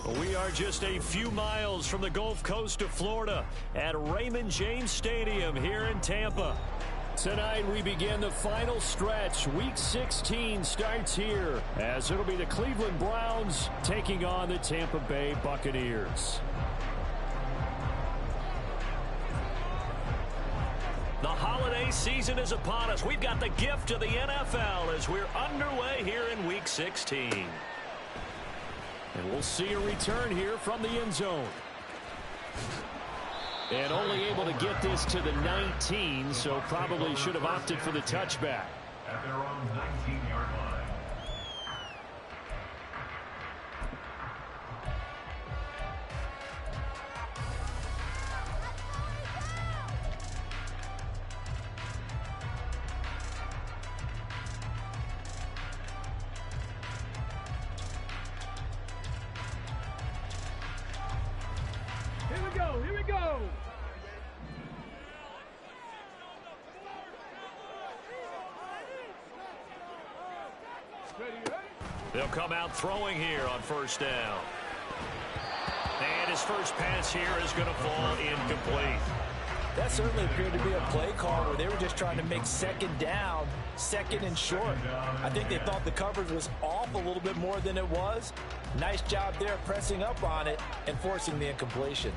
We are just a few miles from the Gulf Coast of Florida at Raymond James Stadium here in Tampa. Tonight we begin the final stretch. Week 16 starts here as it'll be the Cleveland Browns taking on the Tampa Bay Buccaneers. The holiday season is upon us. We've got the gift of the NFL as we're underway here in Week 16. And we'll see a return here from the end zone. And only able to get this to the 19, so probably should have opted for the touchback. At their own 19-yard line. Here we go. They'll come out throwing here on first down. And his first pass here is going to fall incomplete. That certainly appeared to be a play call where they were just trying to make second down, second and short. I think they thought the coverage was off a little bit more than it was. Nice job there pressing up on it and forcing the incompletion.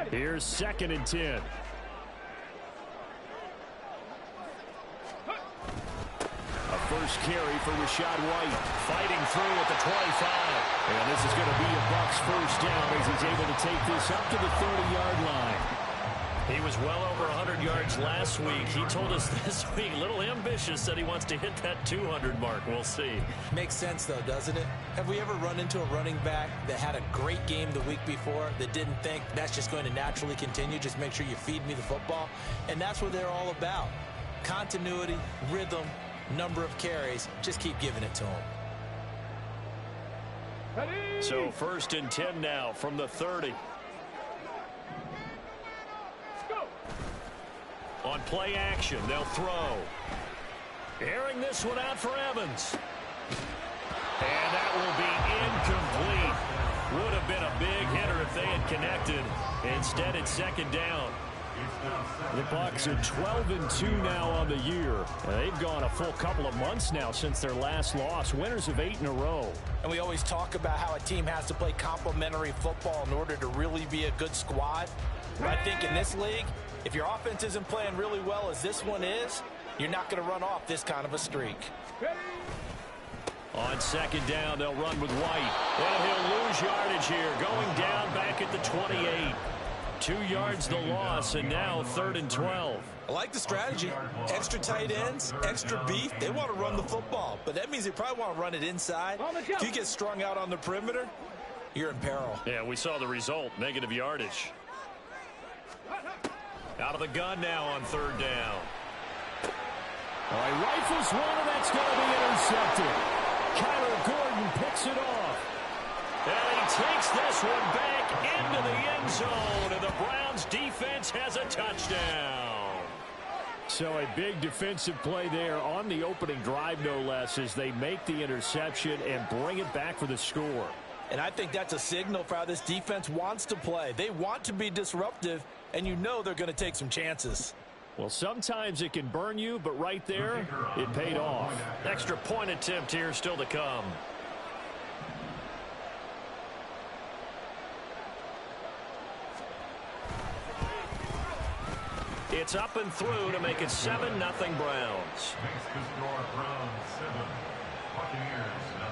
Here's 2nd and 10. A first carry for Rachaad White. Fighting through at the 25. And this is going to be a Bucs first down as he's able to take this up to the 30-yard line. He was well over 100 yards last week. He told us this week, a little ambitious, that he wants to hit that 200 mark. We'll see. Makes sense, though, doesn't it? Have we ever run into a running back that had a great game the week before that didn't think that's just going to naturally continue? Just make sure you feed me the football. And that's what they're all about. Continuity, rhythm, number of carries. Just keep giving it to them. So 1st and 10 now from the 30. On play action, they'll throw. Airing this one out for Evans. And that will be incomplete. Would have been a big hitter if they had connected. Instead, it's 2nd down. The Bucs are 12-2 now on the year. They've gone a full couple of months now since their last loss. Winners of 8 in a row. And we always talk about how a team has to play complementary football in order to really be a good squad. But I think in this league, if your offense isn't playing really well as this one is, you're not going to run off this kind of a streak. On 2nd down, they'll run with White. And he'll lose yardage here, going down back at the 28. 2 yards the loss, and now 3rd and 12. I like the strategy. Extra tight ends, extra beef. They want to run the football, but that means they probably want to run it inside. If you get strung out on the perimeter, you're in peril. Yeah, we saw the result, negative yardage. Out of the gun now on 3rd down. All right, rifles one, and that's going to be intercepted. Kyler Gordon picks it off. And he takes this one back into the end zone, and the Browns defense has a touchdown. So a big defensive play there on the opening drive, no less, as they make the interception and bring it back for the score. And I think that's a signal for how this defense wants to play. They want to be disruptive, and you know they're going to take some chances. Well, sometimes it can burn you, but right there, it paid off. Extra point attempt here still to come. It's up and through to make it 7-0 Browns. Makes the score Browns 7, Buccaneers 0.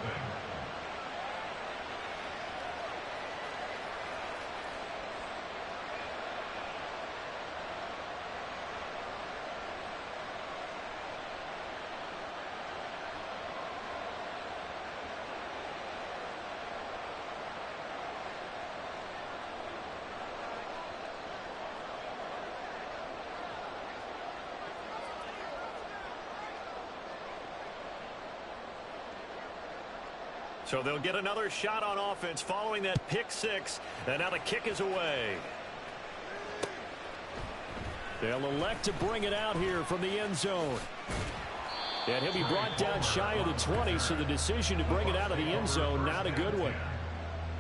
So they'll get another shot on offense following that pick six. And now the kick is away. They'll elect to bring it out here from the end zone. And he'll be brought down shy of the 20, so the decision to bring it out of the end zone, not a good one.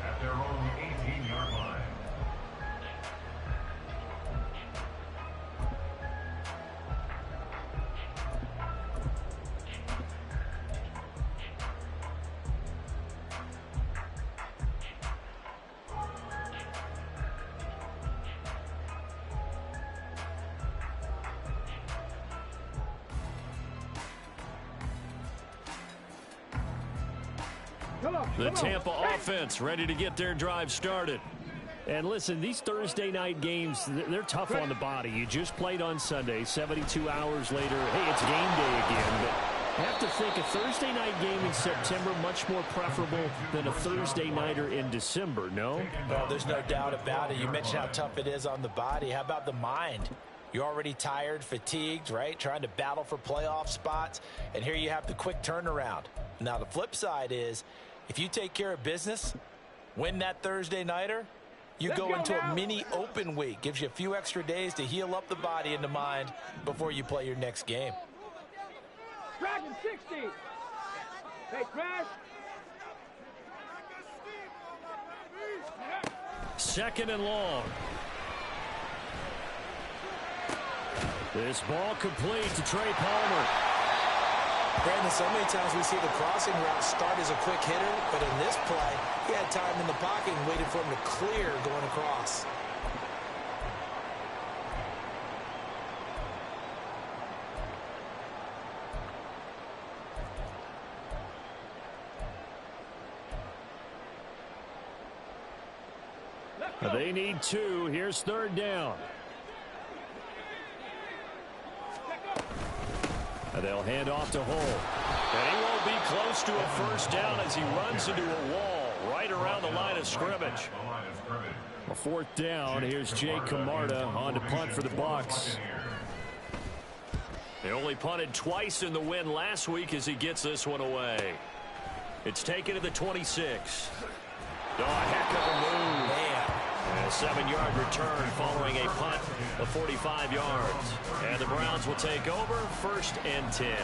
At their own 18-yard line. The Tampa offense ready to get their drive started. And listen, these Thursday night games, they're tough on the body. You just played on Sunday, 72 hours later. Hey, it's game day again. But I have to think a Thursday night game in September much more preferable than a Thursday nighter in December, no? Well, there's no doubt about it. You mentioned how tough it is on the body. How about the mind? You're already tired, fatigued, right? Trying to battle for playoff spots. And here you have the quick turnaround. Now, the flip side is, if you take care of business, win that Thursday nighter, you go into a mini open week. Gives you a few extra days to heal up the body and the mind before you play your next game. Dragon 60. Hey, Crash. Second and long. This ball complete to Trey Palmer. Brandon, so many times we see the crossing route start as a quick hitter, but in this play, he had time in the pocket and waited for him to clear going across. They need two. Here's third down. They'll hand off to Hull. And he won't be close to a first down as he runs into a wall right around the line of scrimmage. A fourth down. Here's Jake Camarda on to punt for the Bucs. They only punted twice in the win last week as he gets this one away. It's taken to the 26. Oh, a heck of a move. Man. And a 7-yard return following a punt of 45 yards. And the Browns will take over, 1st and 10.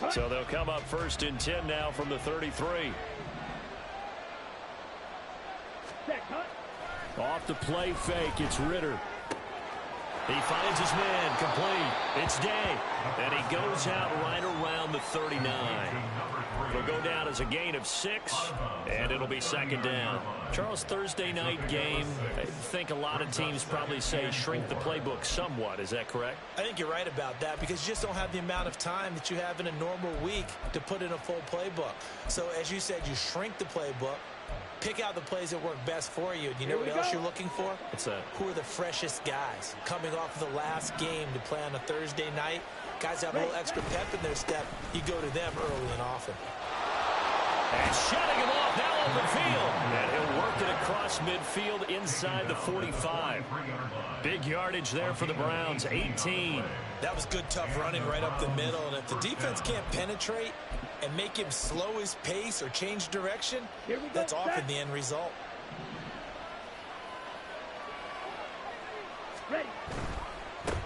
So they'll come up 1st and 10 now from the 33. Off the play fake, it's Ritter. He finds his man, complete. It's Day, and he goes out right around the 39. It'll go down as a gain of 6, and it'll be 2nd down. Charles, Thursday night game, I think a lot of teams probably say shrink the playbook somewhat. Is that correct? I think you're right about that because you just don't have the amount of time that you have in a normal week to put in a full playbook. So, as you said, you shrink the playbook. Pick out the plays that work best for you. And you know what else you're looking for? What's that? Who are the freshest guys coming off of the last game to play on a Thursday night? Guys have a little extra pep in their step. You go to them early and often. And shutting him off now open field. And he'll work it across midfield inside the 45. Big yardage there for the Browns, 18. That was good, tough running right up the middle. And if the defense can't penetrate and make him slow his pace or change direction, that's often the end result.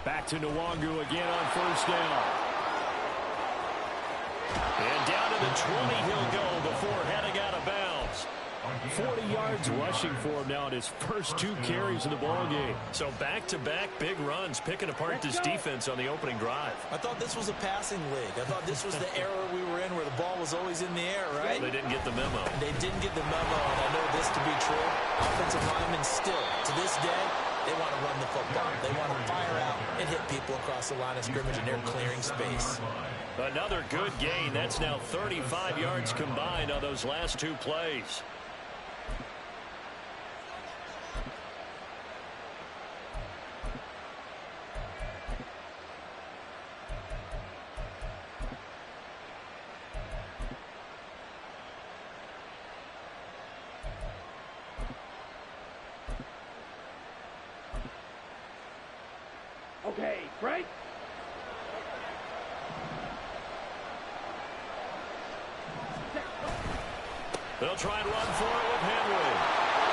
Back to Nwangu again on 1st down. And down to the 20 he'll go before heading out of bounds. 40 yards rushing for him now in his first 2 carries of the ballgame. So back-to-back big runs, picking apart this defense on the opening drive. I thought this was a passing league. I thought this was the era we were in where the ball was always in the air, right? They didn't get the memo. They didn't get the memo, and I know this to be true. Offensive linemen still, to this day, they want to run the football. They want to fire out and hit people across the line of scrimmage, and they're clearing space. Another good gain. That's now 35 yards combined on those last 2 plays. Okay, break. They'll try and run for it with Henry.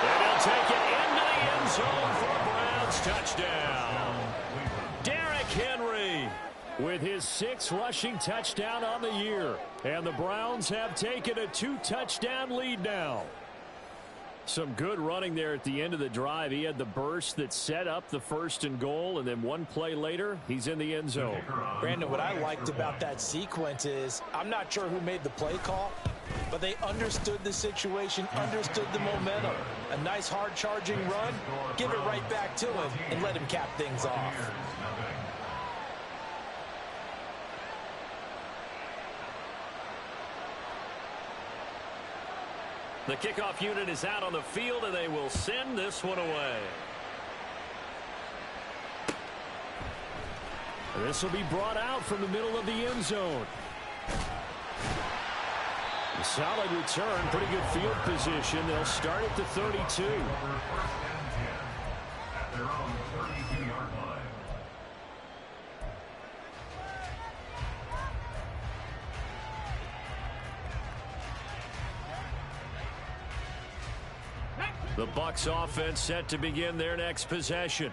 And he'll take it into the end zone for a Browns touchdown. Derrick Henry with his 6th rushing touchdown on the year. And the Browns have taken a 2-touchdown lead now. Some good running there at the end of the drive. He had the burst that set up the 1st and goal, and then one play later, he's in the end zone. Brandon, what I liked about that sequence is I'm not sure who made the play call, but they understood the situation, understood the momentum. A nice hard charging run, give it right back to him, and let him cap things off. The kickoff unit is out on the field, and they will send this one away. This will be brought out from the middle of the end zone. A solid return, pretty good field position. They'll start at the 32. At their own 32-yard line. The Bucs offense set to begin their next possession.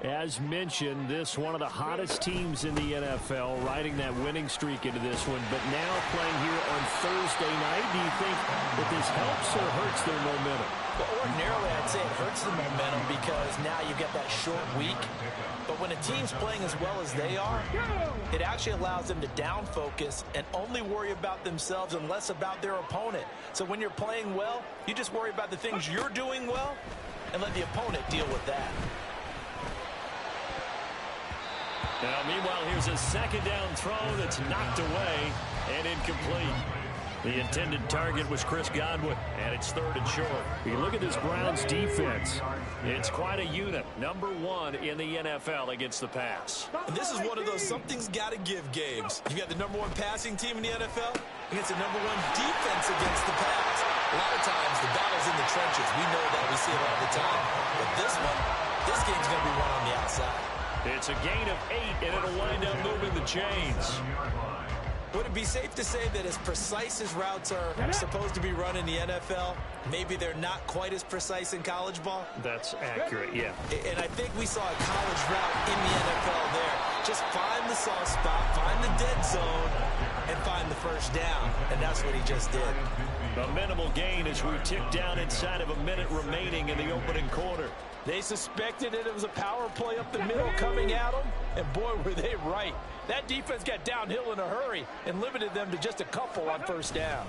As mentioned, this one of the hottest teams in the NFL, riding that winning streak into this one, but now playing here on Thursday night. Do you think that this helps or hurts their momentum? Well, ordinarily, I'd say it hurts the momentum because now you get that short week. But when a team's playing as well as they are, it actually allows them to down focus and only worry about themselves and less about their opponent. So when you're playing well, you just worry about the things you're doing well and let the opponent deal with that. Now, meanwhile, here's a 2nd down throw that's knocked away and incomplete. The intended target was Chris Godwin, and it's 3rd and short. You look at this Browns defense. It's quite a unit. Number 1 in the NFL against the pass. And this is one of those something's got to give games. You got the number 1 passing team in the NFL against the number 1 defense against the pass. A lot of times, the battle's in the trenches. We know that. We see it all the time. But this game's going to be won on the outside. It's a gain of 8, and it'll wind up moving the chains. Would it be safe to say that as precise as routes are supposed to be run in the NFL, maybe they're not quite as precise in college ball? That's accurate, yeah. And I think we saw a college route in the NFL there. Just find the soft spot, find the dead zone, and find the 1st down. And that's what he just did. A minimal gain as we tick down inside of a minute remaining in the opening quarter. They suspected it was a power play up the middle coming at them, and boy, were they right. That defense got downhill in a hurry and limited them to just a couple on 1st down.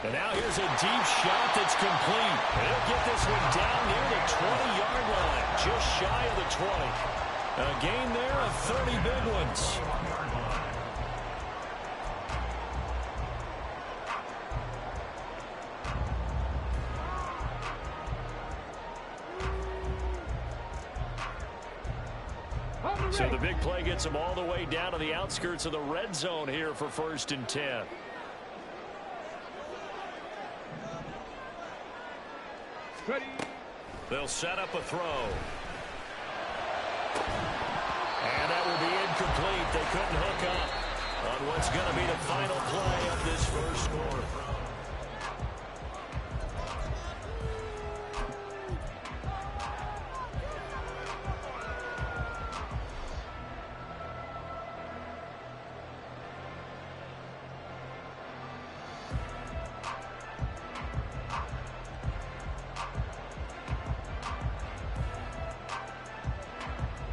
And now here's a deep shot that's complete. They'll get this one down near the 20-yard line, just shy of the 20. A gain there of 30 big ones. So the big play gets them all the way down to the outskirts of the red zone here for 1st and 10. Ready. They'll set up a throw. And that will be incomplete. They couldn't hook up on what's going to be the final play of this 1st quarter.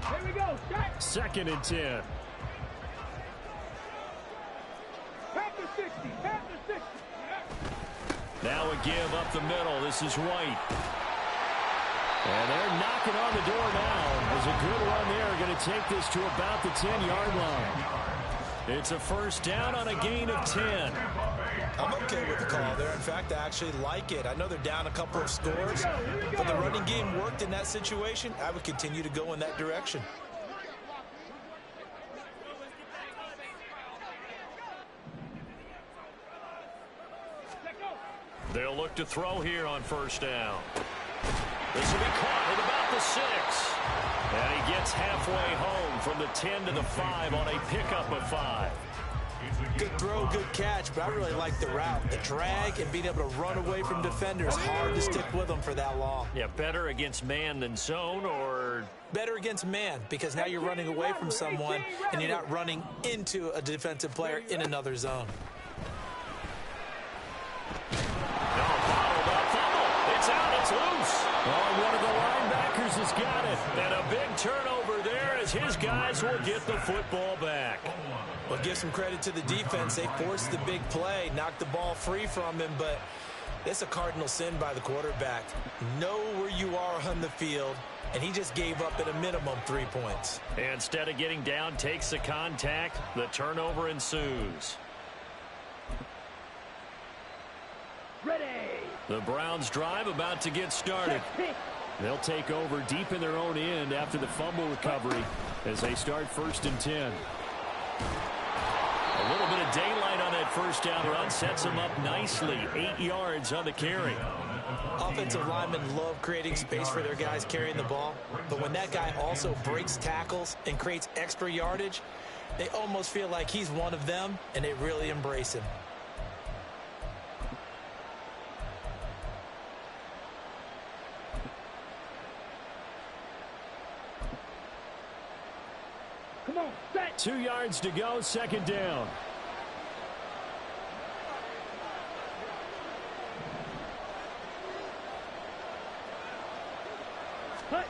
Here we go. Shot. 2nd and 10. Panther 60. Panther 60. Now a give up the middle. This is White. And they're knocking on the door now. There's a good run there. Going to take this to about the 10-yard line. It's a 1st down on a gain of 10. I'm okay with the call there. In fact, I actually like it. I know they're down a couple of scores, but the running game worked in that situation. I would continue to go in that direction. They'll look to throw here on 1st down. This will be caught at about the 6. And he gets halfway home from the 10 to the 5 on a pickup of 5. Good throw, good catch, but I really like the route. The drag and being able to run away from defenders. Hard to stick with them for that long. Yeah, better against man than zone, or better against man, because now you're running away from someone and you're not running into a defensive player in another zone. No, bottled up fumble. It's out, it's loose. Oh, one of the linebackers has got it. And a big turnover there as his guys will get the football back. Well, give some credit to the defense. They forced the big play, knocked the ball free from him, but it's a cardinal sin by the quarterback. Know where you are on the field, and he just gave up at a minimum 3 points. And instead of getting down, takes the contact. The turnover ensues. Ready. The Browns drive about to get started. They'll take over deep in their own end after the fumble recovery as they start 1st and 10. A little bit of daylight on that first down run sets them up nicely. 8 yards on the carry. Offensive linemen love creating space for their guys carrying the ball, but when that guy also breaks tackles and creates extra yardage, they almost feel like he's one of them, and they really embrace him. Come on, set. 2 yards to go, 2nd down. Cut.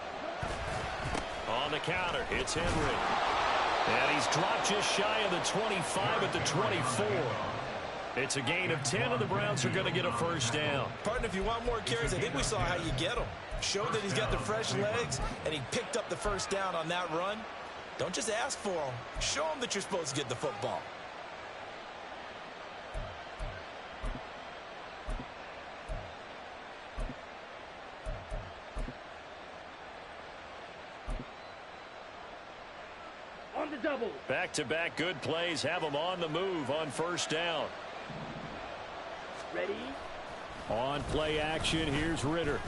On the counter, it's Henry. And he's dropped just shy of the 25 at the 24. It's a gain of 10, and the Browns are going to get a 1st down. Partner, if you want more carries, I think we saw how you get them. Showed that he's got the fresh legs, and he picked up the 1st down on that run. Don't just ask for them. Show them that you're supposed to get the football. On the double. Back-to-back good plays have them on the move on 1st down. Ready. On play action, here's Ritter.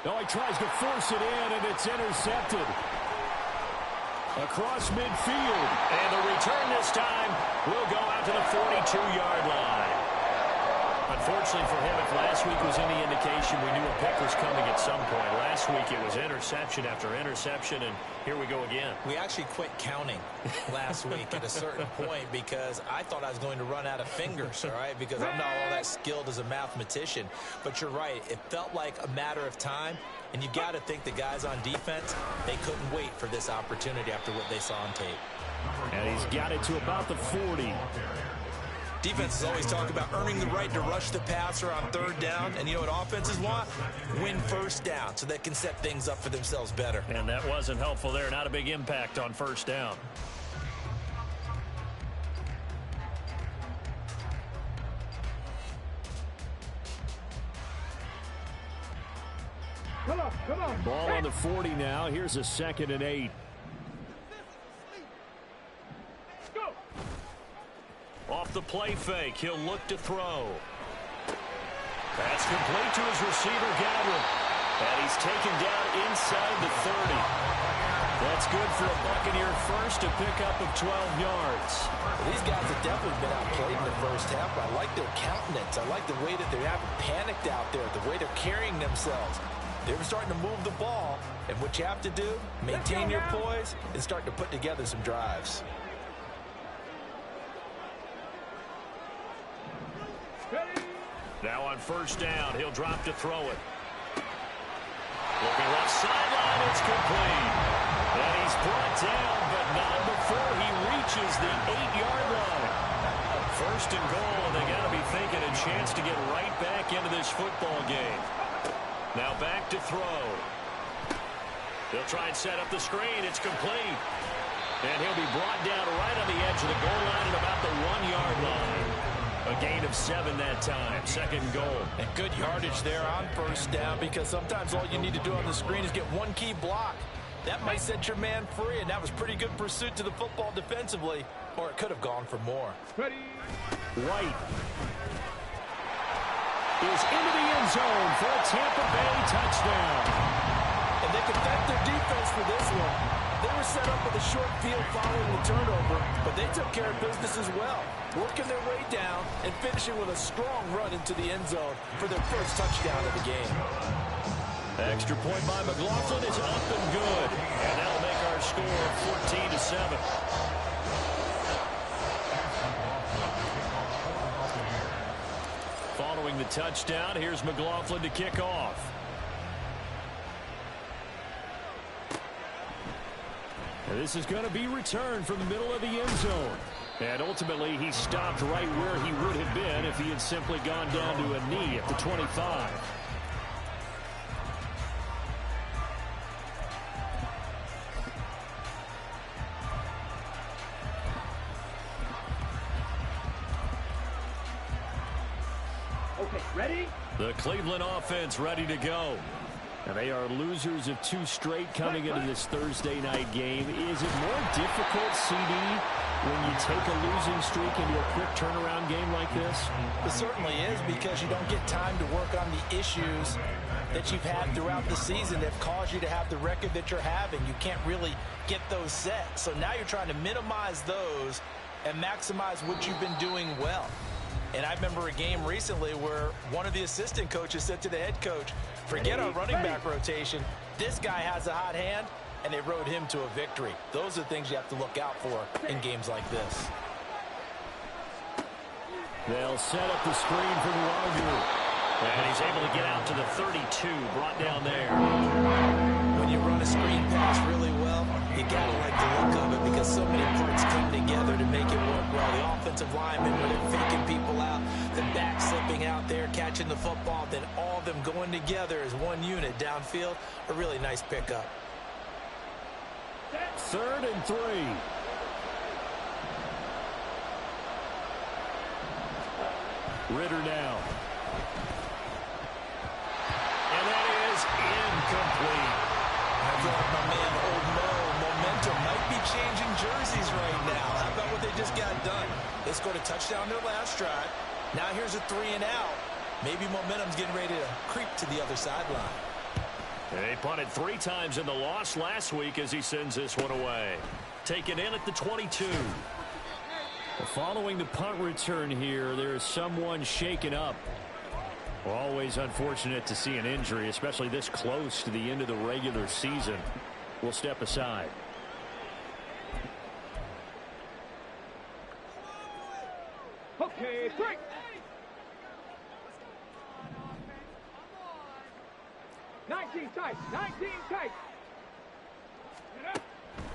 Oh, he tries to force it in, and it's intercepted. Across midfield. And the return this time will go out to the 42-yard line. Unfortunately for him, if last week was any indication, we knew a pick was coming at some point. Last week it was interception after interception, and here we go again. We actually quit counting last week at a certain point because I thought I was going to run out of fingers, all right, because I'm not all that skilled as a mathematician. But you're right. It felt like a matter of time, and you got to think the guys on defense, they couldn't wait for this opportunity after what they saw on tape. And he's got it to about the 40. Defenses always talk about earning the right to rush the passer on 3rd down. And you know what offenses want? Win 1st down so they can set things up for themselves better. And that wasn't helpful there. Not a big impact on 1st down. Come on, come on. Ball on the 40 now. Here's a 2nd and 8. Go. Off the play fake, he'll look to throw. That's complete to his receiver, Godwin. And he's taken down inside the 30. That's good for a Buccaneer first, a pickup of 12 yards. These guys have definitely been outplayed in the 1st half, but I like their countenance. I like the way that they haven't panicked out there, the way they're carrying themselves. They were starting to move the ball, and what you have to do, maintain your poise and start to put together some drives. Now on 1st down, he'll drop to throw it. Looking left sideline, it's complete. And he's brought down, but not before he reaches the 8-yard line. 1st and goal, and they got to be thinking a chance to get right back into this football game. Now back to throw. He'll try and set up the screen. It's complete. And he'll be brought down right on the edge of the goal line at about the 1-yard line. A gain of 7 that time. 2nd and goal. And good yardage there on 1st down because sometimes all you need to do on the screen is get one key block. That might set your man free, and that was pretty good pursuit to the football defensively, or it could have gone for more. Ready. White. is into the end zone for a Tampa Bay touchdown. And they can thank their defense for this one. They were set up with a short field following the turnover, but they took care of business as well, working their way down and finishing with a strong run into the end zone for their first touchdown of the game. Extra point by McLaughlin is up and good. And that'll make our score 14-7. Following the touchdown, here's McLaughlin to kick off. And this is going to be returned from the middle of the end zone. And ultimately, he stopped right where he would have been if he had simply gone down to a knee at the 25. Okay, ready? The Cleveland offense ready to go. And they are losers of 2 straight coming into this Thursday night game. Is it more difficult, CD, when you take a losing streak into a quick turnaround game like this? It certainly is, because you don't get time to work on the issues that you've had throughout the season that have caused you to have the record that you're having. You can't really get those set. So now you're trying to minimize those and maximize what you've been doing well. And I remember a game recently where one of the assistant coaches said to the head coach, forget our running back rotation. This guy has a hot hand, and they rode him to a victory. Those are the things you have to look out for in games like this. They'll set up the screen for the Wagner. And he's able to get out to the 32, brought down there. When you run a screen pass really well, you got to like the look of it, because so many parts come together to make it work well. The offensive linemen, when they're faking people out, the back slipping out there, catching the football, then all of them going together as one unit downfield. A really nice pickup. 3rd and 3. Ritter now. And that is incomplete. I feel like my man Old Mo, momentum might be changing jerseys right now. How about what they just got done? They scored a touchdown their last drive. Now here's a 3-and-out. Maybe momentum's getting ready to creep to the other sideline. They punted 3 times in the loss last week as he sends this one away. Taken in at the 22. Following the punt return here, there is someone shaken up. Always unfortunate to see an injury, especially this close to the end of the regular season. We'll step aside. Okay, 3. Tight. 19 tight.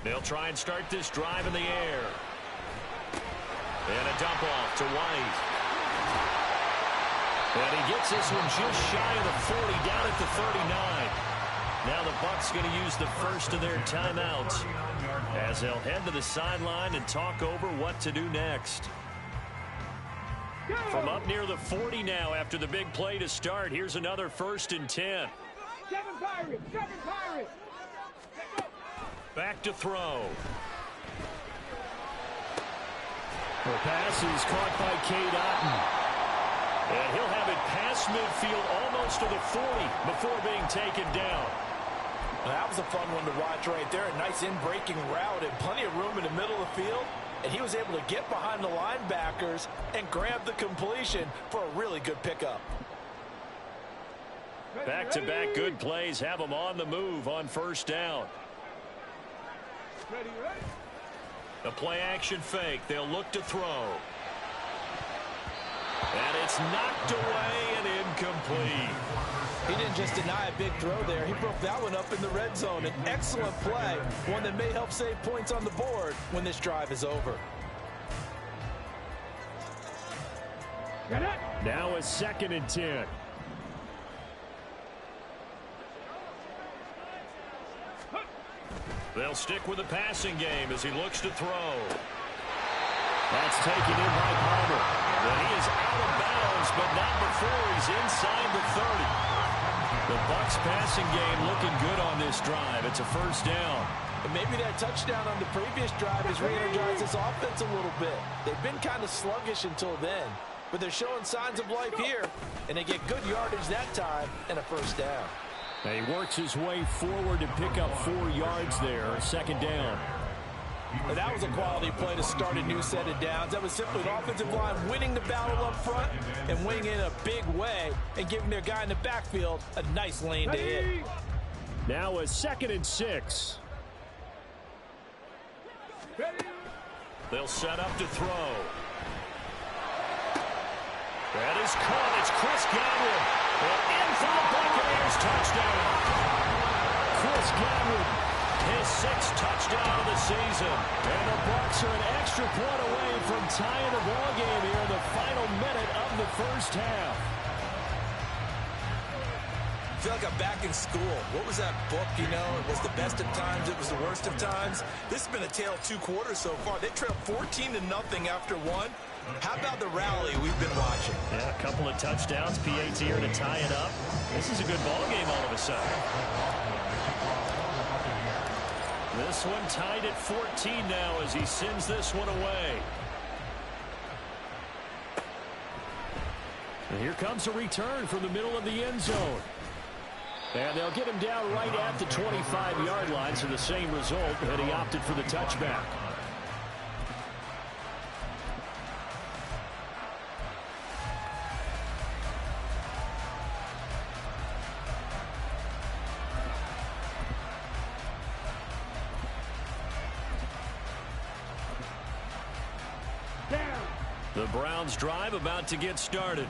They'll try and start this drive in the air. And a dump off to White. And he gets this one just shy of the 40, down at the 39. Now the Bucs going to use the first of their timeouts as they'll head to the sideline and talk over what to do next. From up near the 40 now after the big play to start, here's another 1st and 10. 7 Pirates! 7 Pirates! Back to throw. The pass is caught by Cade Otton. And he'll have it past midfield almost to the 40 before being taken down. Well, that was a fun one to watch right there. A nice in-breaking route and plenty of room in the middle of the field. And he was able to get behind the linebackers and grab the completion for a really good pickup. Back-to-back good plays have them on the move on 1st down. Ready. The play-action fake. They'll look to throw. And it's knocked away and incomplete. He didn't just deny a big throw there. He broke that one up in the red zone. An excellent play, one that may help save points on the board when this drive is over. Now a 2nd and 10. They'll stick with the passing game as he looks to throw. That's taken in by Palmer. And he is out of bounds, but not before he's inside the 30. The Bucs passing game looking good on this drive. It's a 1st down. And maybe that touchdown on the previous drive has re-energized this offense a little bit. They've been kind of sluggish until then. but they're showing signs of life here, and they get good yardage that time and a first down. And he works his way forward to pick up 4 yards there, second down. And that was a quality play to start a new set of downs. That was simply the offensive line winning the battle up front and winning in a big way and giving their guy in the backfield a nice lane to hit. Now a 2nd and 6. They'll set up to throw. That is caught. It's Chris Godwin. And in for the Buccaneers touchdown. Chris Godwin, his 6th touchdown of the season. And the Bucs are an extra point away from tying the ball game here in the final minute of the first half. I feel like I'm back in school. What was that book, you know? It was the best of times. It was the worst of times. This has been a tale of 2 quarters so far. They trailed 14-0 after 1. How about the rally we've been watching? Yeah, a couple of touchdowns. PAT here to tie it up. This is a good ball game all of a sudden. This one tied at 14 now as he sends this one away. And here comes a return from the middle of the end zone. And they'll get him down right at the 25-yard line, so the same result, and he opted for the touchback. The Browns drive about to get started.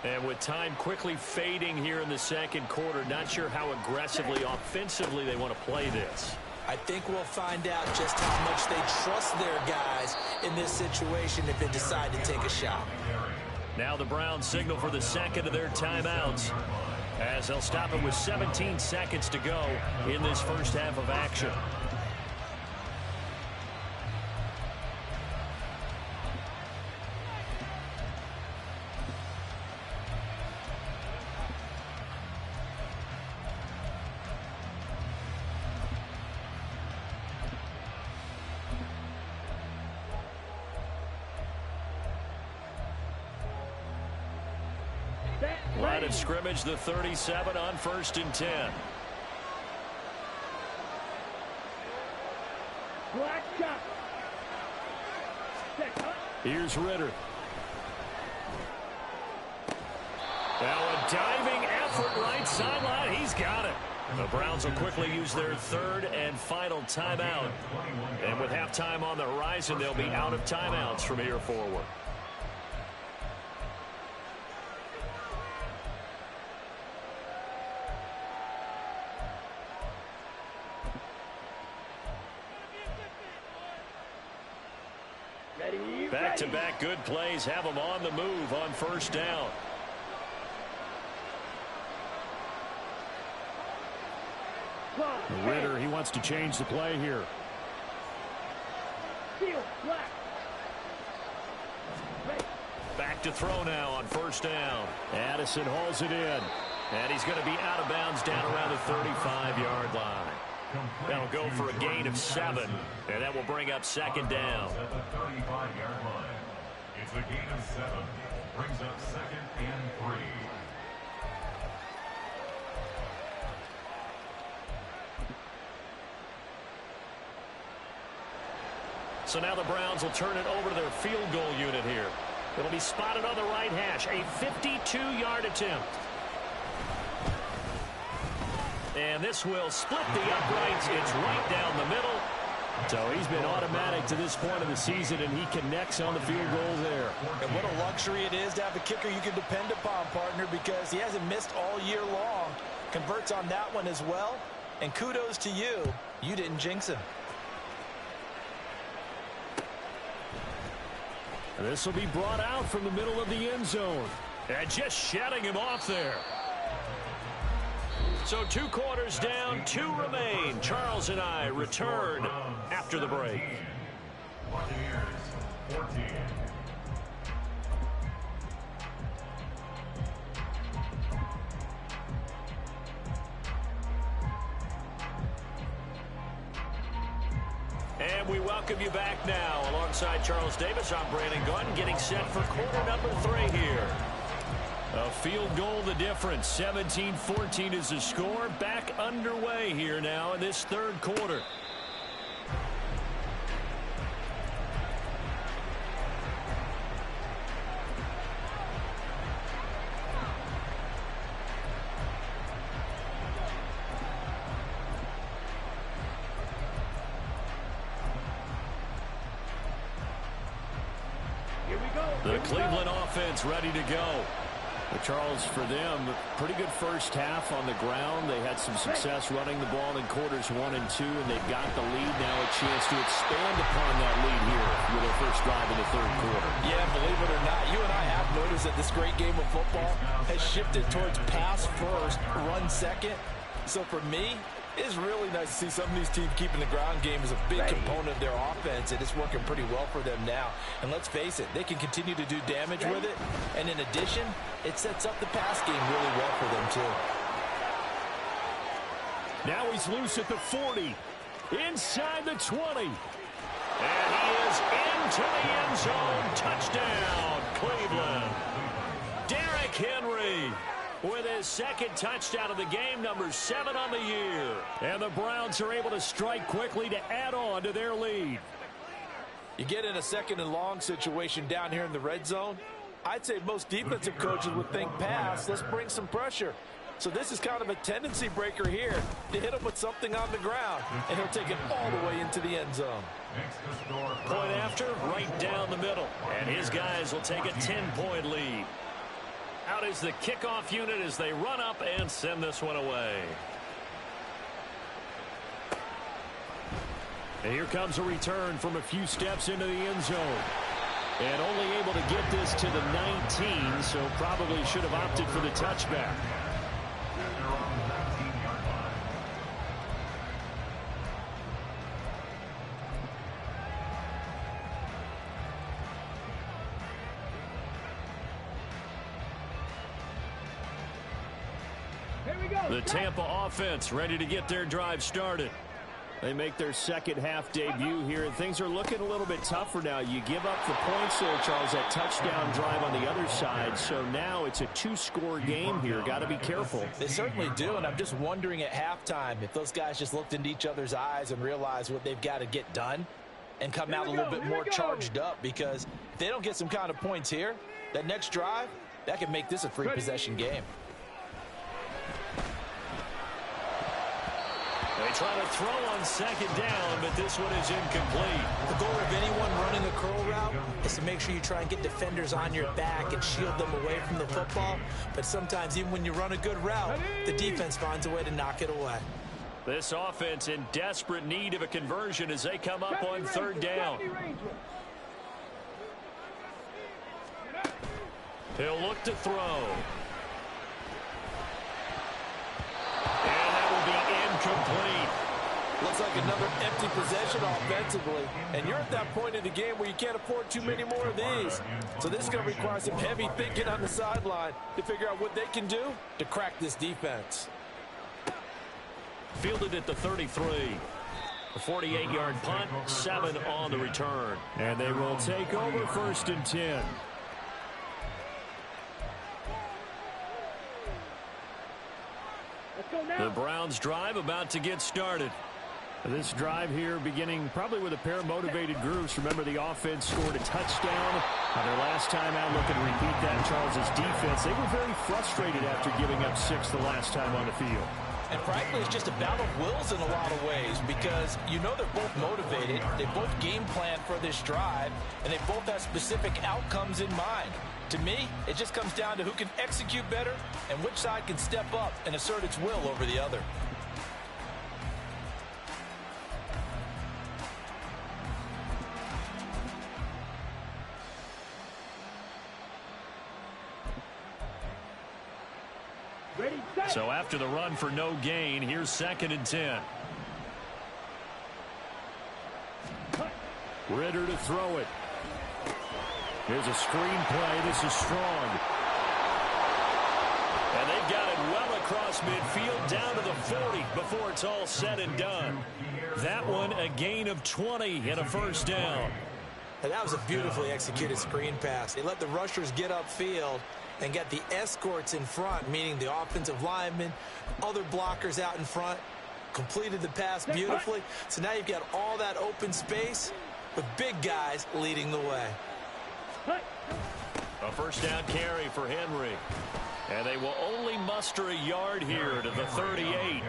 And with time quickly fading here in the second quarter, not sure how aggressively, offensively they want to play this. I think we'll find out just how much they trust their guys in this situation if they decide to take a shot. Now the Browns signal for the 2nd of their timeouts as they'll stop it with 17 seconds to go in this first half of action. Line of scrimmage, the 37 on 1st and 10. Black shot. Here's Ritter. Now a diving effort right sideline. He's got it. The Browns will quickly use their 3rd and final timeout. And with halftime on the horizon, they'll be out of timeouts from here forward. Back-to-back good plays have them on the move on 1st down. Ritter, he wants to change the play here. Back to throw now on 1st down. Addison hauls it in. And he's going to be out of bounds down around the 35-yard line. That'll go for a gain of 7, and that will bring up 2nd down. At the 35-yard line. It's a gain of 7. Brings up 2nd and 3. So now the Browns will turn it over to their field goal unit here. It'll be spotted on the right hash. A 52-yard attempt. And this will split the uprights. It's right down the middle. So he's been automatic to this point of the season, and he connects on the field goal there. And what a luxury it is to have a kicker you can depend upon, partner, because he hasn't missed all year long. Converts on that one as well. And kudos to you. You didn't jinx him. And this will be brought out from the middle of the end zone. And just shutting him off there. So 2 quarters down, 2 remain. Charles and I return after the break. Buccaneers 14. And we welcome you back now. Alongside Charles Davis, I'm Brandon Gordon, getting set for quarter number 3 here. A field goal the difference. 17-14 is the score. Back underway here now in this third quarter. The Cleveland offense ready to go. But Charles, for them, pretty good first half on the ground. They had some success running the ball in quarters 1 and 2, and they've got the lead now, a chance to expand upon that lead here with their first drive in the third quarter. Yeah, believe it or not, you and I have noticed that this great game of football has shifted towards pass first, run second. So for me, it's really nice to see some of these teams keeping the ground game as a big component of their offense, and it's working pretty well for them now. And let's face it, they can continue to do damage with it, and in addition, it sets up the pass game really well for them too. Now he's loose at the 40, inside the 20, and he is into the end zone. Touchdown, Cleveland. Derrick Henry with his second touchdown of the game, number 7 on the year. And the Browns are able to strike quickly to add on to their lead. You get in a second and long situation down here in the red zone, I'd say most defensive coaches would think pass, let's bring some pressure. So this is kind of a tendency breaker here to hit him with something on the ground, and he'll take it all the way into the end zone. Point after, right down the middle. And his guys will take a 10-point lead. Out is the kickoff unit as they run up and send this one away. And here comes a return from a few steps into the end zone. And only able to get this to the 19, so probably should have opted for the touchback. The Tampa offense ready to get their drive started. They make their second half debut here, and things are looking a little bit tougher now. You give up the points there, Charles, that touchdown drive on the other side. So now it's a 2-score game here. Got to be careful. They certainly do, and I'm just wondering at halftime if those guys just looked into each other's eyes and realized what they've got to get done and come out a little bit more charged up, because if they don't get some kind of points here, that next drive, that could make this a free possession game. They try to throw on second down, but this one is incomplete. The goal of anyone running a curl route is to make sure you try and get defenders on your back and shield them away from the football. But sometimes even when you run a good route, the defense finds a way to knock it away. This offense in desperate need of a conversion as they come up on third down. He'll look to throw. Complete. Looks like another empty possession offensively, and you're at that point in the game where you can't afford too many more of these. So this is going to require some heavy thinking on the sideline to figure out what they can do to crack this defense. Fielded at the 33. A 48-yard punt, 7 on the return. And they will take over 1st and 10. The Browns drive about to get started. This drive here beginning probably with a pair of motivated groups. Remember, the offense scored a touchdown their last time out. Looking to repeat that. Charles's defense, they were very frustrated after giving up 6 the last time on the field. And frankly, it's just a battle of wills in a lot of ways, because you know they're both motivated. They both game plan for this drive, and they both have specific outcomes in mind. To me, it just comes down to who can execute better and which side can step up and assert its will over the other. So after the run for no gain, here's 2nd and 10. Ritter to throw it. Here's a screen play. This is strong. And they've got it well across midfield down to the 40. before it's all said and done. That one, a gain of 20 and a first down. And that was a beautifully executed screen pass. They let the rushers get upfield and get the escorts in front, meaning the offensive linemen, other blockers out in front, completed the pass beautifully. So now you've got all that open space with big guys leading the way. A first down carry for Henry. And they will only muster a yard here to the 38.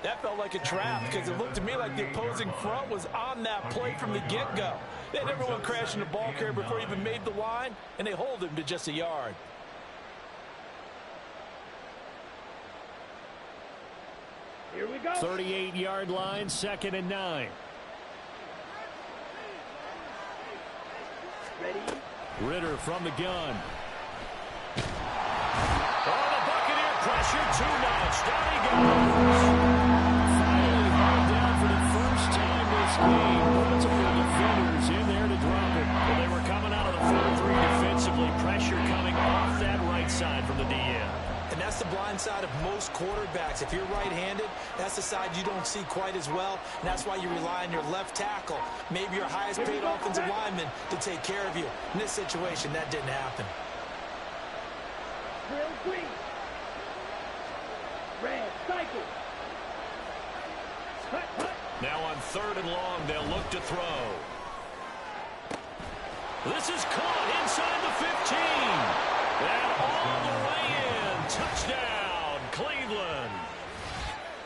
That felt like a trap because it looked to me like the opposing front was on that play from the get-go. They had everyone crashing the ball carrier before he even made the line, and they hold him to just a yard. Here we go. 38-yard line, 2nd and 9. Ready? Ritter from the gun. Oh, the Buccaneer pressure, too much. Down he goes. Finally hauled down for the first time this game. Multiple defenders in there to drop it. Well, they were coming out of the 4-3 defensively. Pressure coming off that right side from the DN. And that's the blind side of most quarterbacks. If you're right-handed, that's the side you don't see quite as well. And that's why you rely on your left tackle, maybe your highest-paid offensive lineman, to take care of you. In this situation, that didn't happen. Drill green. Red, cycle. Cut. Now on 3rd and long, they'll look to throw. This is caught inside the 15. And all the way in. Touchdown, Cleveland.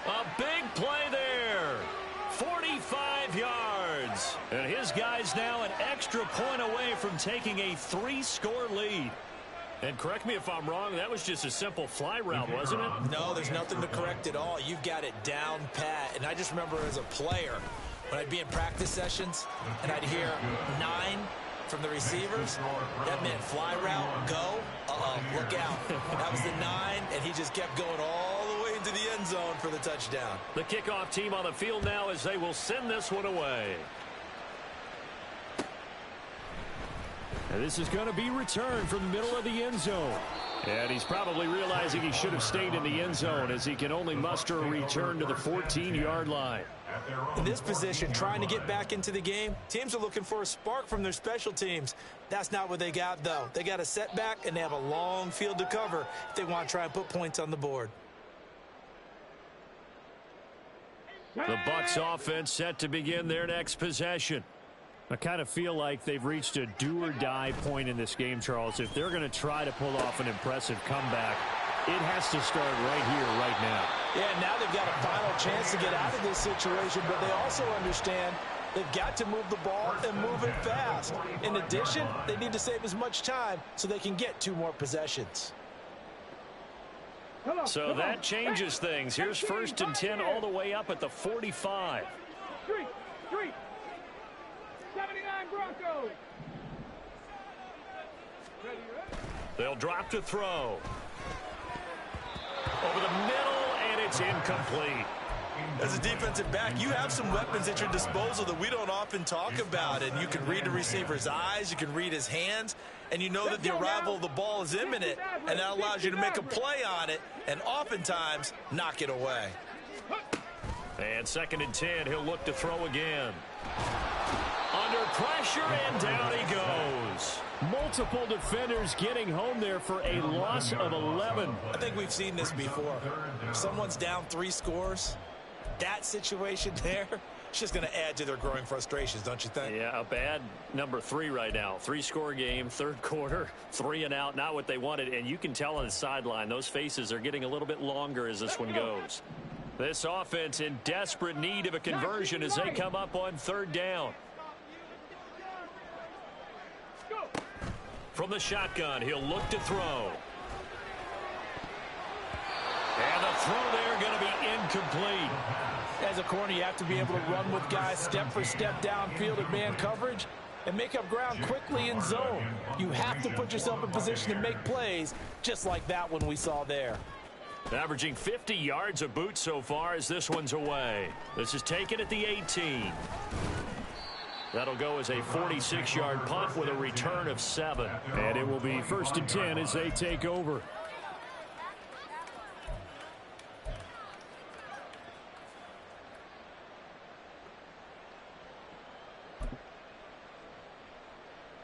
A big play there. 45 yards. And his guys now an extra point away from taking a 3-score lead. And correct me if I'm wrong, that was just a simple fly route, wasn't it? No, there's nothing to correct at all. You've got it down pat. And I just remember as a player, when I'd be in practice sessions and I'd hear 9 from the receivers, that meant fly route, go, look out. That was the 9, and he just kept going all the way into the end zone for the touchdown. The kickoff team on the field now as they will send this one away. And this is going to be returned from the middle of the end zone. And he's probably realizing he should have stayed in the end zone as he can only muster a return to the 14-yard line. In this position, trying to get back into the game, teams are looking for a spark from their special teams. That's not what they got, though. They got a setback, and they have a long field to cover if they want to try and put points on the board. The Bucs offense set to begin their next possession. I kind of feel like they've reached a do-or-die point in this game, Charles. If they're going to try to pull off an impressive comeback, it has to start right here, right now. Yeah, now they've got a final chance to get out of this situation, but they also understand they've got to move the ball and move it fast. In addition, they need to save as much time so they can get 2 more possessions. So that changes things. Here's 1st and 10 all the way up at the 45. Street. 79 Broncos. Ready? They'll drop to throw. Over the middle, and it's incomplete. As a defensive back, you have some weapons at your disposal that we don't often talk about. And you can read the receiver's eyes, you can read his hands, and you know that the arrival of the ball is imminent, and that allows you to make a play on it and oftentimes knock it away. And 2nd and 10, he'll look to throw again. Under pressure, and down he goes. Multiple defenders getting home there for a loss of 11. I think we've seen this before. If someone's down 3 scores, that situation there, it's just going to add to their growing frustrations, don't you think? Yeah, a bad number 3 right now. 3-score game, 3rd quarter, 3 and out, not what they wanted. And you can tell on the sideline, those faces are getting a little bit longer as this one goes. This offense in desperate need of a conversion as they come up on 3rd down. From the shotgun, he'll look to throw. And the throw there going to be incomplete. As a corner, you have to be able to run with guys step for step downfield in man coverage and make up ground quickly in zone. You have to put yourself in position to make plays just like that one we saw there. Averaging 50 yards a boot so far as this one's away. This is taken at the 18. That'll go as a 46-yard punt with a return of 7. And it will be 1st and 10 as they take over.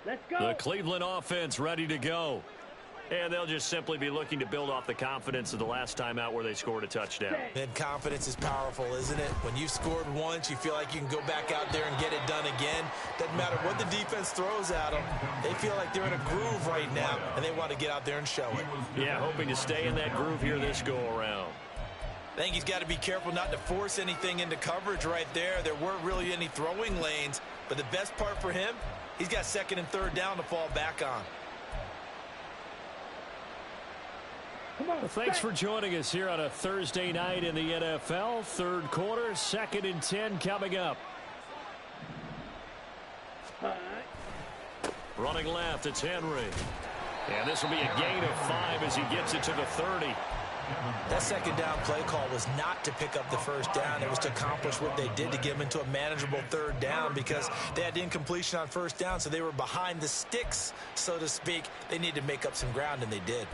Let's go. The Cleveland offense ready to go. And they'll just simply be looking to build off the confidence of the last time out where they scored a touchdown. And confidence is powerful, isn't it? When you've scored once, you feel like you can go back out there and get it done again. Doesn't matter what the defense throws at them. They feel like they're in a groove right now, and they want to get out there and show it. Yeah, hoping to stay in that groove here this go-around. I think he's got to be careful not to force anything into coverage right there. There weren't really any throwing lanes, but the best part for him, he's got second and third down to fall back on. Well, thanks for joining us here on a Thursday night in the NFL. Third quarter, 2nd and 10 coming up. Running left, it's Henry. And this will be a gain of 5 as he gets it to the 30. That second down play call was not to pick up the first down. It was to accomplish what they did to get them into a manageable third down because they had incompletion on first down, so they were behind the sticks, so to speak. They needed to make up some ground, and they did.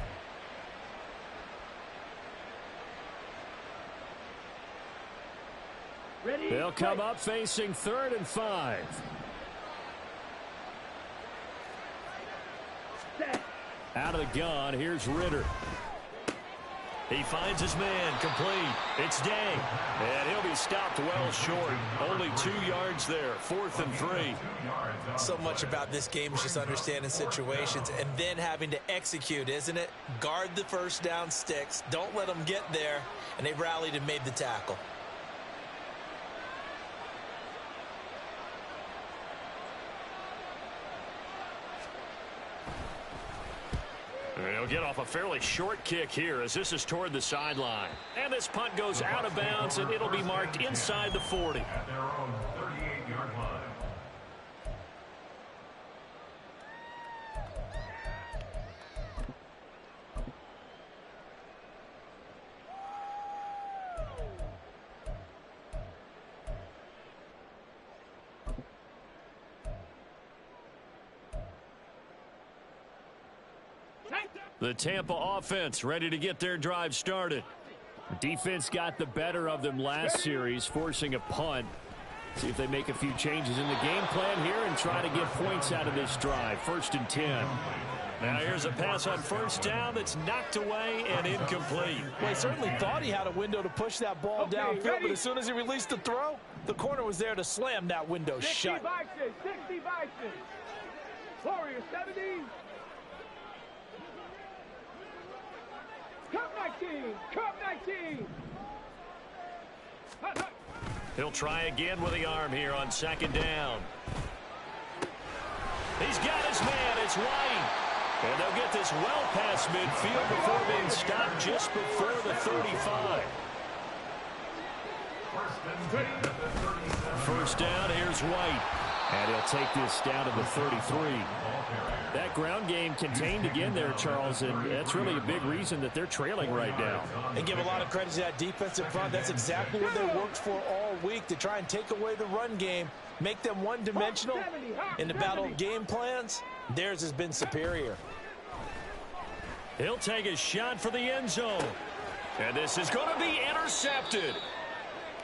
Ready? They'll come up facing 3rd and 5. Set. Out of the gun, here's Ritter. He finds his man, complete. It's Day, and he'll be stopped well short. Only 2 yards there, 4th and 3. So much about this game is just understanding situations and then having to execute, isn't it? Guard the first down sticks. Don't let them get there, and they rallied and made the tackle. He'll get off a fairly short kick here as this is toward the sideline. And this punt goes out of bounds, and it'll be marked inside the 40. At their own 38-yard line. The Tampa offense ready to get their drive started. Defense got the better of them last series, forcing a punt. See if they make a few changes in the game plan here and try to get points out of this drive. 1st and 10. Now here's a pass on first down that's knocked away and incomplete. Well, he certainly thought he had a window to push that ball downfield, but as soon as he released the throw, the corner was there to slam that window 60 shut. Bison, 60 Bison. Warrior 70. Cup 19, Cup 19. Hut, hut. He'll try again with the arm here on 2nd down. He's got his man, it's White. And they'll get this well past midfield before being stopped just before the 35. First down, here's White. And he'll take this down to the 33. That ground game contained again there, Charles, and that's really a big reason that they're trailing right now. And give a lot of credit to that defensive front. That's exactly what they worked for all week, to try and take away the run game, make them one-dimensional. In the battle of game plans, theirs has been superior. He'll take a shot for the end zone. And this is going to be intercepted.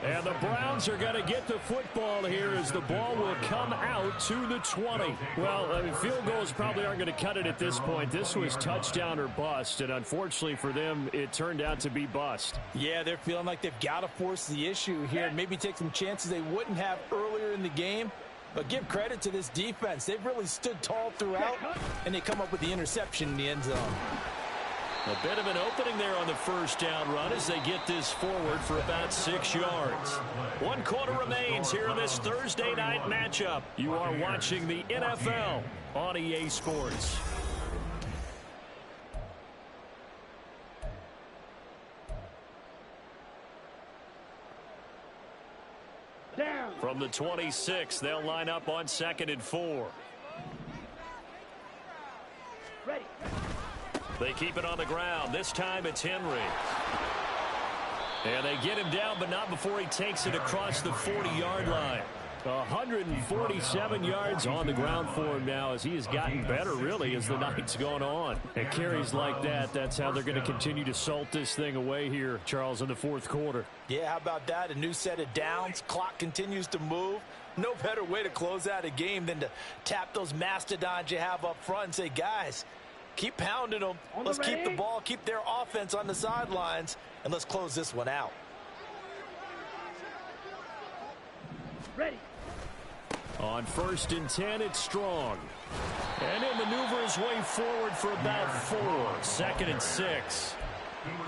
And the Browns are going to get the football here as the ball will come out to the 20. Well, I mean, field goals probably aren't going to cut it at this point. This was touchdown or bust, and unfortunately for them, it turned out to be bust. Yeah, they're feeling like they've got to force the issue here and maybe take some chances they wouldn't have earlier in the game. But give credit to this defense. They've really stood tall throughout, and they come up with the interception in the end zone. A bit of an opening there on the first down run as they get this forward for about 6 yards. 1 quarter remains here in this Thursday night matchup. You are watching the NFL on EA Sports. Down. From the 26, they'll line up on 2nd and 4. Ready. They keep it on the ground. This time it's Henry. And they get him down, but not before he takes it across the 40-yard line. 147 yards on the ground for him now as he has gotten better, really, as the night's gone on. And carries like that, that's how they're going to continue to salt this thing away here, Charles, in the fourth quarter. Yeah, how about that? A new set of downs. Clock continues to move. No better way to close out a game than to tap those mastodons you have up front and say, guys, keep pounding them. Let's keep the ball, keep their offense on the sidelines, and let's close this one out. Ready. On 1st and 10, it's Strong. And he'll maneuver his way forward for about 4. 2nd and 6.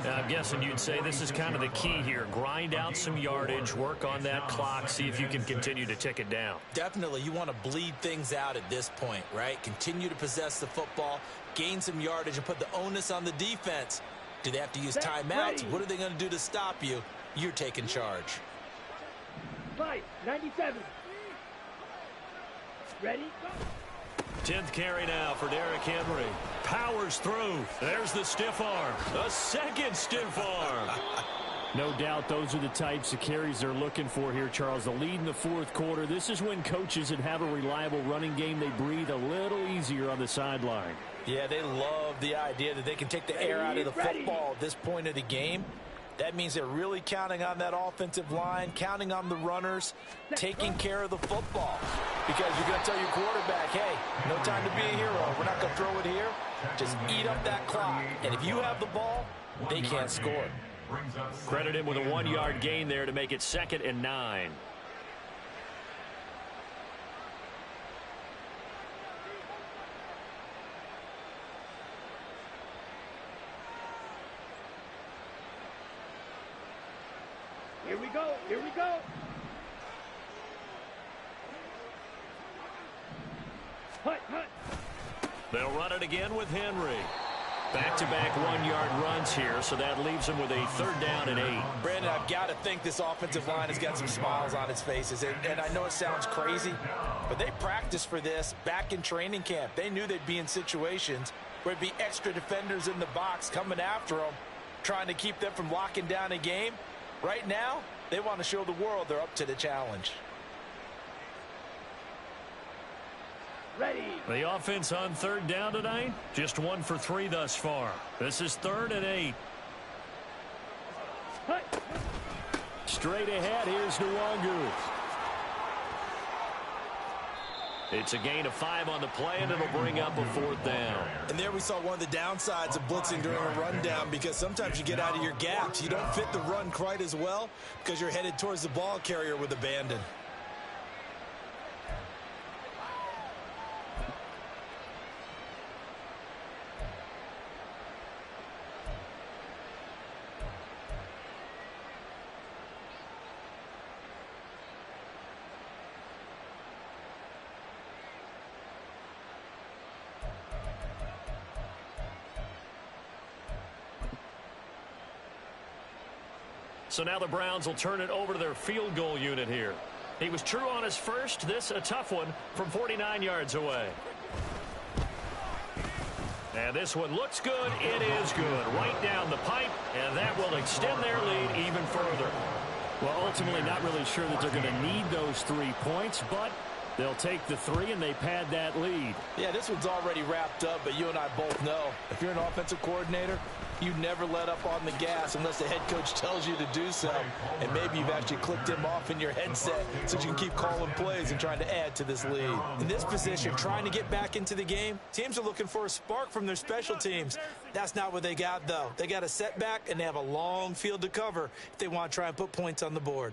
Now, I'm guessing you'd say this is kind of the key here. Grind out some yardage, work on that clock, see if you can continue to tick it down. Definitely, you want to bleed things out at this point, right? Continue to possess the football, gain some yardage, and put the onus on the defense. Do they have to use timeouts? What are they going to do to stop you? You're taking charge. Fight. 97. Ready? Go. 10th carry now for Derrick Henry. Powers through. There's the stiff arm. A second stiff arm. No doubt those are the types of carries they're looking for here, Charles. The lead in the fourth quarter. This is when coaches that have a reliable running game, they breathe a little easier on the sideline. Yeah, they love the idea that they can take the air out of the football at this point of the game. That means they're really counting on that offensive line, counting on the runners, taking care of the football. Because you're going to tell your quarterback, hey, no time to be a hero. We're not going to throw it here. Just eat up that clock. And if you have the ball, they can't score. Credit him with a 1-yard gain there to make it 2nd and 9. Here we go. Here we go. Hut, hut. They'll run it again with Henry. Back-to-back 1-yard runs here, so that leaves them with a 3rd down and 8. Brandon, I've got to think this offensive line has got some smiles on its faces. And I know it sounds crazy, but they practiced for this back in training camp. They knew they'd be in situations where it'd be extra defenders in the box coming after them, trying to keep them from locking down a game. Right now, they want to show the world they're up to the challenge. Ready. The offense on 3rd down tonight, just 1 for 3 thus far. This is 3rd and 8. Hut. Straight ahead, here's Nwangu. It's a gain of 5 on the play, and it'll bring up a 4th down. And there we saw one of the downsides of blitzing during a rundown, because sometimes you get out of your gaps. You don't fit the run quite as well because you're headed towards the ball carrier with abandon. So now the Browns will turn it over to their field goal unit here. He was true on his first. This a tough one from 49 yards away. And this one looks good. It is good. Right down the pipe, and that will extend their lead even further. Well, ultimately not really sure that they're going to need those 3 points, but they'll take the 3 and they pad that lead. Yeah, this one's already wrapped up, but you and I both know if you're an offensive coordinator, you never let up on the gas unless the head coach tells you to do so. And maybe you've actually clicked him off in your headset so you can keep calling plays and trying to add to this lead. In this position, trying to get back into the game, teams are looking for a spark from their special teams. That's not what they got, though. They got a setback, and they have a long field to cover if they want to try and put points on the board.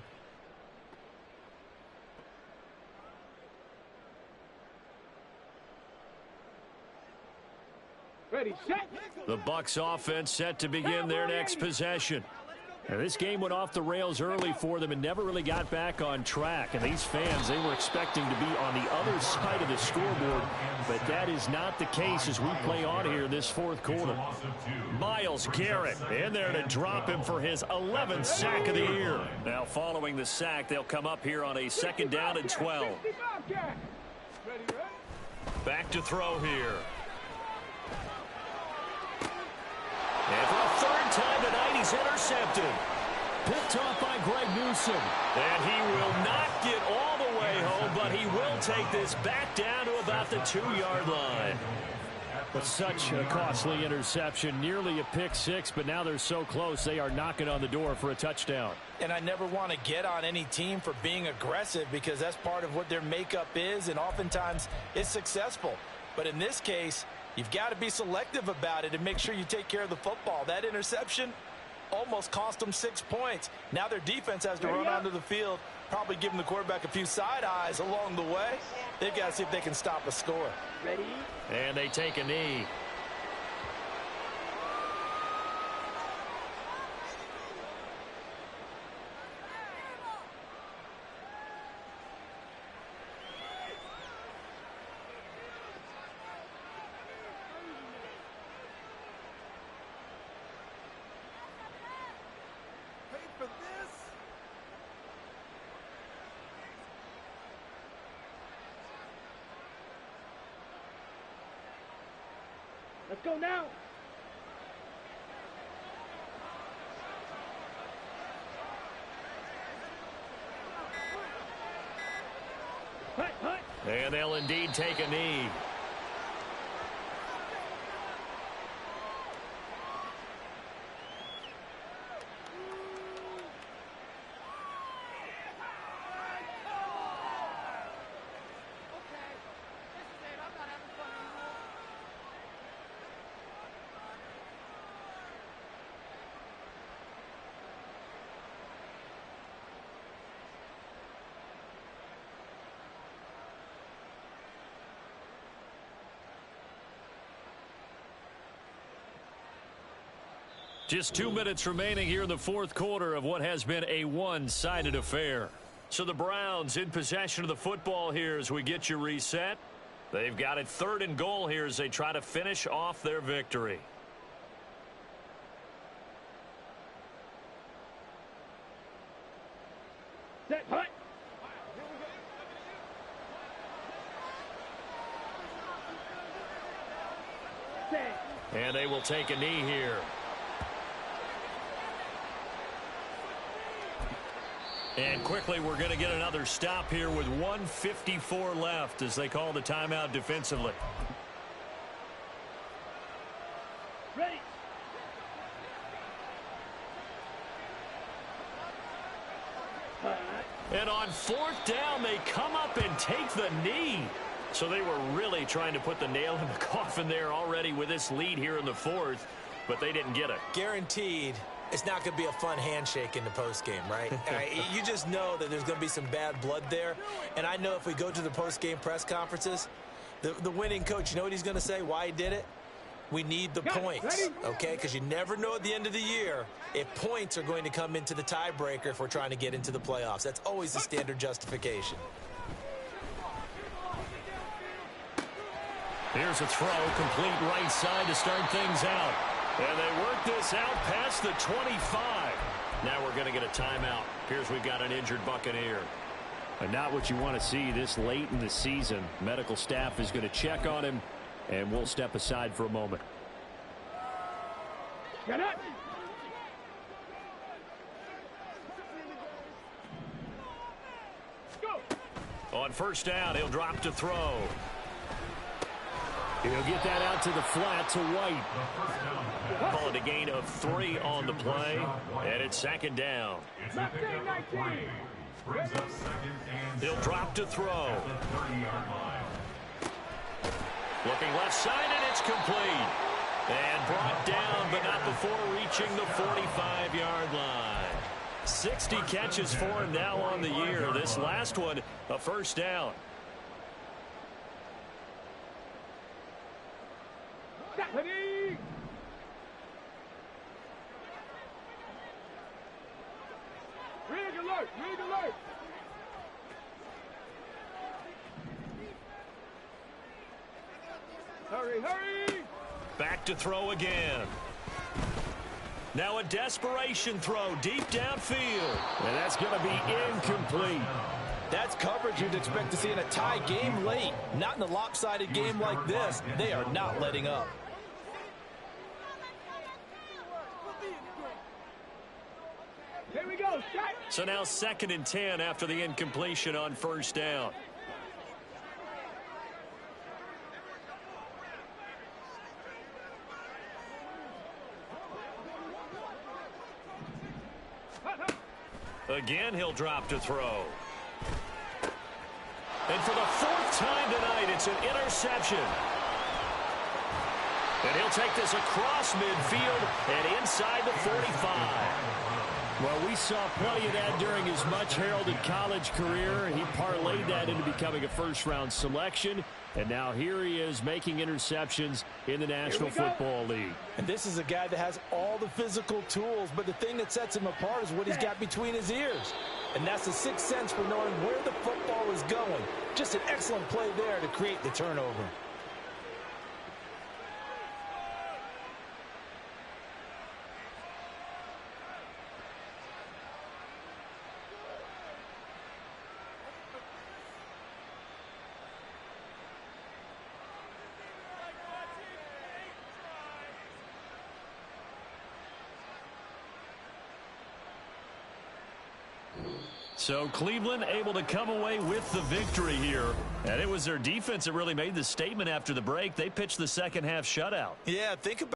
Ready, set. The Bucs offense set to begin their next possession. Now, this game went off the rails early for them and never really got back on track. And these fans, they were expecting to be on the other side of the scoreboard, but that is not the case as we play on here this fourth quarter. Myles Garrett in there to drop him for his 11th sack of the year. Now, following the sack, they'll come up here on a 2nd down and 12. Back to throw here. And for a 3rd time tonight, he's intercepted. Picked off by Greg Newsome. And he will not get all the way home, but he will take this back down to about the 2-yard line. But such a costly interception, nearly a pick six, but now they're so close they are knocking on the door for a touchdown. And I never want to get on any team for being aggressive because that's part of what their makeup is, and oftentimes it's successful. But in this case, you've got to be selective about it and make sure you take care of the football. That interception almost cost them 6 points. Now their defense has to run onto the field, probably giving the quarterback a few side eyes along the way. They've got to see if they can stop a score. Ready? And they take a knee. Let's go now. Hut, hut. And they'll indeed take a knee. Just 2 minutes remaining here in the fourth quarter of what has been a one-sided affair. So the Browns in possession of the football here as we get you reset. They've got it 3rd and goal here as they try to finish off their victory. Set, hut. Set. And they will take a knee here. And quickly, we're going to get another stop here with 1:54 left as they call the timeout defensively. Ready. Hut. And on 4th down, they come up and take the knee. So they were really trying to put the nail in the coffin there already with this lead here in the 4th, but they didn't get it. Guaranteed. It's not going to be a fun handshake in the postgame, right? You just know that there's going to be some bad blood there. And I know if we go to the postgame press conferences, the winning coach, you know what he's going to say, why he did it? We need the points, okay? Because you never know at the end of the year if points are going to come into the tiebreaker if we're trying to get into the playoffs. That's always the standard justification. Here's a throw, complete right side to start things out. And they work this out past the 25. Now we're going to get a timeout. Appears we've got an injured Buccaneer. And not what you want to see this late in the season. Medical staff is going to check on him, and we'll step aside for a moment. Get up. Go. On 1st down, he'll drop to throw. He'll get that out to the flat to White. Call it a gain of 3 on the play, and it's 2nd down. He'll drop to throw. Looking left side, and it's complete. And brought down, but not before reaching the 45-yard line. 60 catches for him now on the year. This last one, a 1st down. Ready. Rig alert. Rig alert. Hurry, hurry. Back to throw again. Now a desperation throw deep downfield. And that's going to be incomplete. That's coverage you'd expect to see in a tie game late. Not in a lopsided game like this. They are not letting up. Here we go. So now 2nd and 10 after the incompletion on first down. Again, he'll drop to throw. And for the 4th time tonight, it's an interception. And he'll take this across midfield and inside the 45. Well, we saw plenty of that during his much-heralded college career. He parlayed that into becoming a first-round selection. And now here he is making interceptions in the National Football League. And this is a guy that has all the physical tools, but the thing that sets him apart is what he's got between his ears. And that's the sixth sense for knowing where the football is going. Just an excellent play there to create the turnover. So Cleveland able to come away with the victory here. And it was their defense that really made the statement after the break. They pitched the second half shutout. Yeah, think about